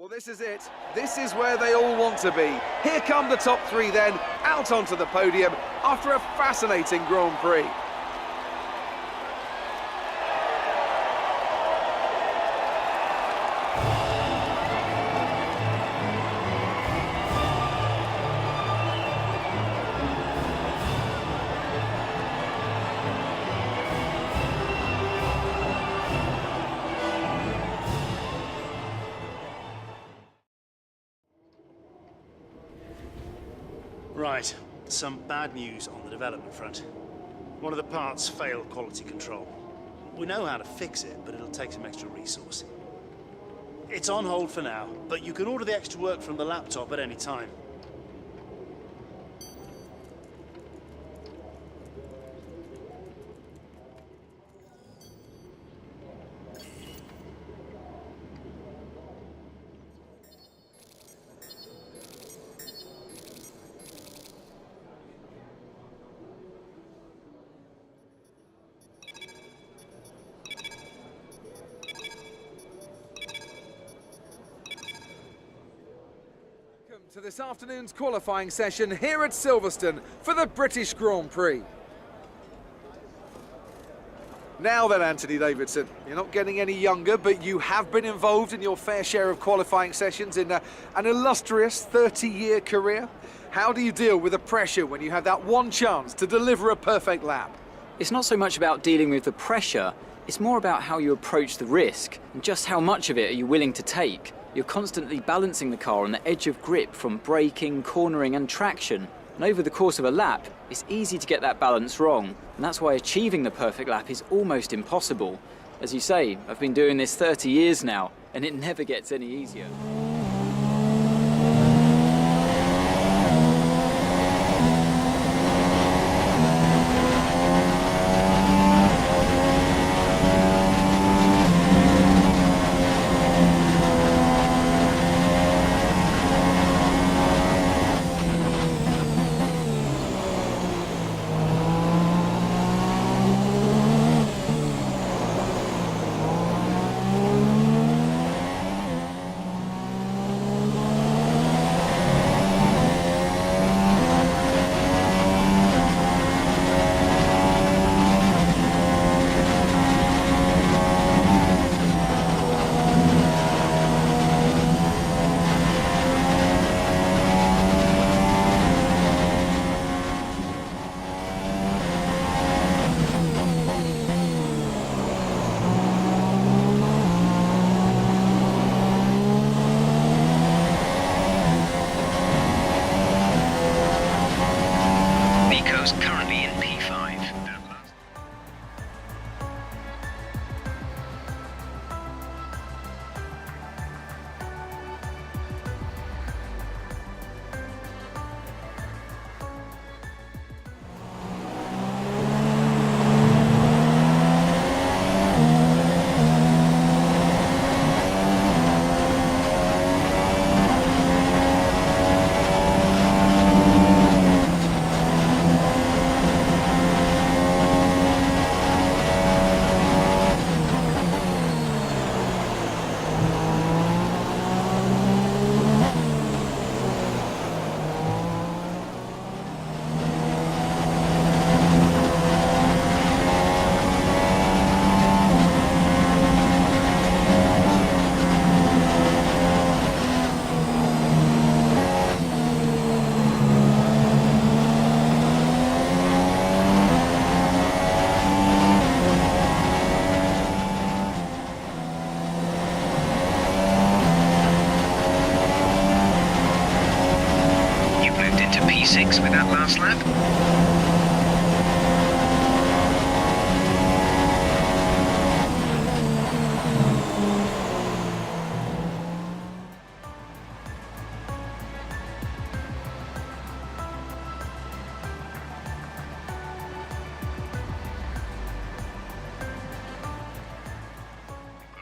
Well, this is it. This is where they all want to be. Here come the top three then, out onto the podium after a fascinating Grand Prix. Right, some bad news on the development front. One of the parts failed quality control. We know how to fix it, but it'll take some extra resource. It's on hold for now, but you can order the extra work from the laptop at any time. To this afternoon's qualifying session here at Silverstone for the British Grand Prix. Now then, Anthony Davidson, you're not getting any younger, but you have been involved in your fair share of qualifying sessions in an illustrious 30-year career. How do you deal with the pressure when you have that one chance to deliver a perfect lap? It's not so much about dealing with the pressure, it's more about how you approach the risk and just how much of it are you willing to take. You're constantly balancing the car on the edge of grip from braking, cornering and traction. And over the course of a lap, it's easy to get that balance wrong. And that's why achieving the perfect lap is almost impossible. As you say, I've been doing this 30 years now, and it never gets any easier. Currently in P5. P6 with that last lap.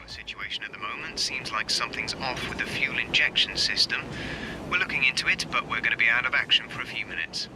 Situation at the moment seems like something's off with the fuel injection system. We're looking into it, but we're going to be out of action for a few minutes.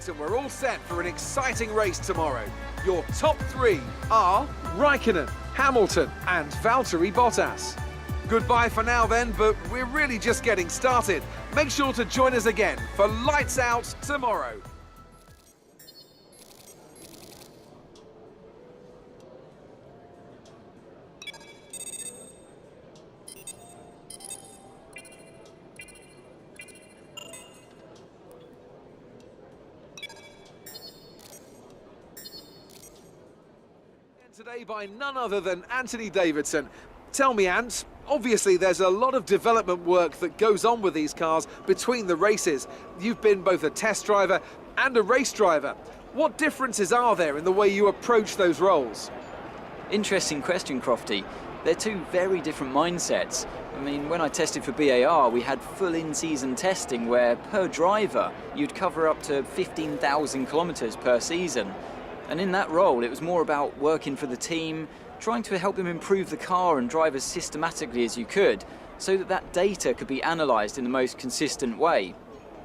and we're all set for an exciting race tomorrow. Your top three are Raikkonen, Hamilton and Valtteri Bottas. Goodbye for now then, but we're really just getting started. Make sure to join us again for Lights Out tomorrow. Today by none other than Anthony Davidson. Tell me, Ant, obviously there's a lot of development work that goes on with these cars between the races. You've been both a test driver and a race driver. What differences are there in the way you approach those roles? Interesting question, Crofty. They're two very different mindsets. I mean, when I tested for BAR, we had full in-season testing where, per driver, you'd cover up to 15,000 kilometres per season. And in that role, it was more about working for the team, trying to help them improve the car and drive as systematically as you could, so that that data could be analysed in the most consistent way.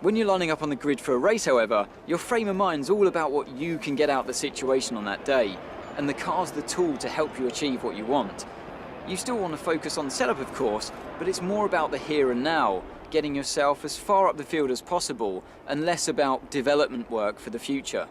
When you're lining up on the grid for a race, however, your frame of mind's all about what you can get out of the situation on that day, and the car's the tool to help you achieve what you want. You still want to focus on setup, of course, but it's more about the here and now, getting yourself as far up the field as possible, and less about development work for the future.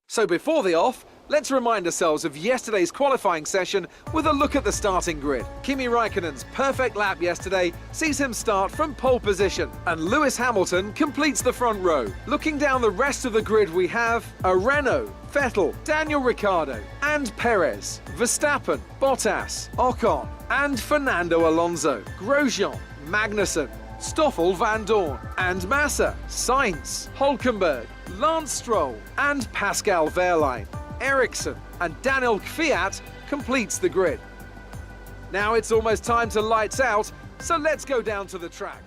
So before the off, let's remind ourselves of yesterday's qualifying session with a look at the starting grid. Kimi Raikkonen's perfect lap yesterday sees him start from pole position, and Lewis Hamilton completes the front row. Looking down the rest of the grid, we have a Renault, Vettel, Daniel Ricciardo and Perez, Verstappen, Bottas, Ocon and Fernando Alonso, Grosjean, Magnussen, Stoffel Van Dorn and Massa, Sainz, Hulkenberg, Lance Stroll and Pascal Wehrlein. Ericsson and Daniel Kvyat completes the grid. Now it's almost time to lights out, so let's go down to the track.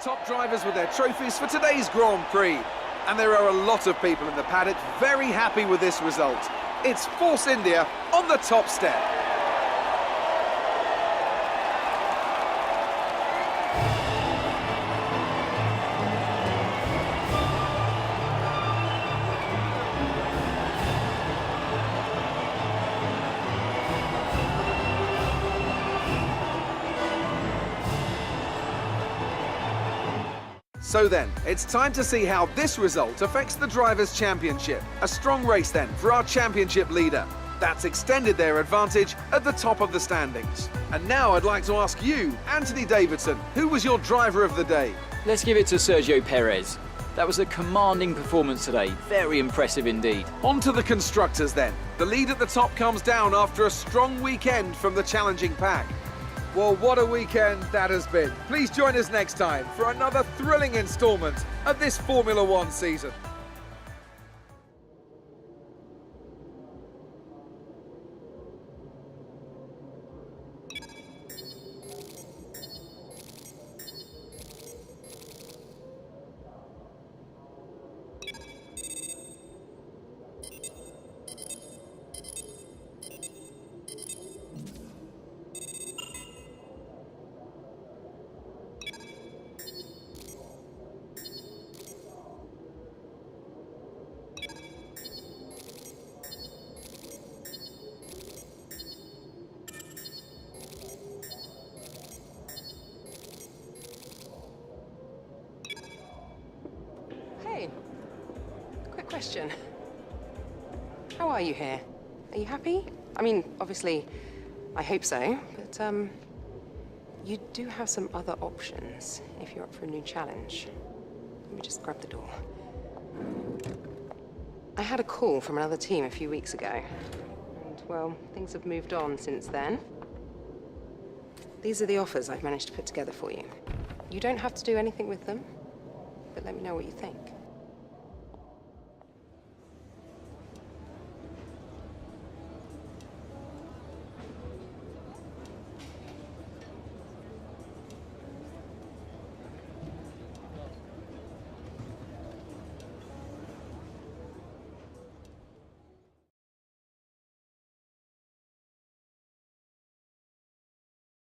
Top drivers with their trophies for today's Grand Prix. And there are a lot of people in the paddock very happy with this result. It's Force India on the top step. So then, it's time to see how this result affects the Drivers' Championship. A strong race then for our championship leader. That's extended their advantage at the top of the standings. And now I'd like to ask you, Anthony Davidson, who was your driver of the day? Let's give it to Sergio Perez. That was a commanding performance today. Very impressive indeed. On to the constructors then. The lead at the top comes down after a strong weekend from the challenging pack. Well, what a weekend that has been. Please join us next time for another thrilling instalment of this Formula One season. Hey, quick question. How are you here? Are you happy? I mean, obviously, I hope so, but, you do have some other options if you're up for a new challenge. Let me just grab the door. I had a call from another team a few weeks ago, and, well, things have moved on since then. These are the offers I've managed to put together for you. You don't have to do anything with them, but let me know what you think.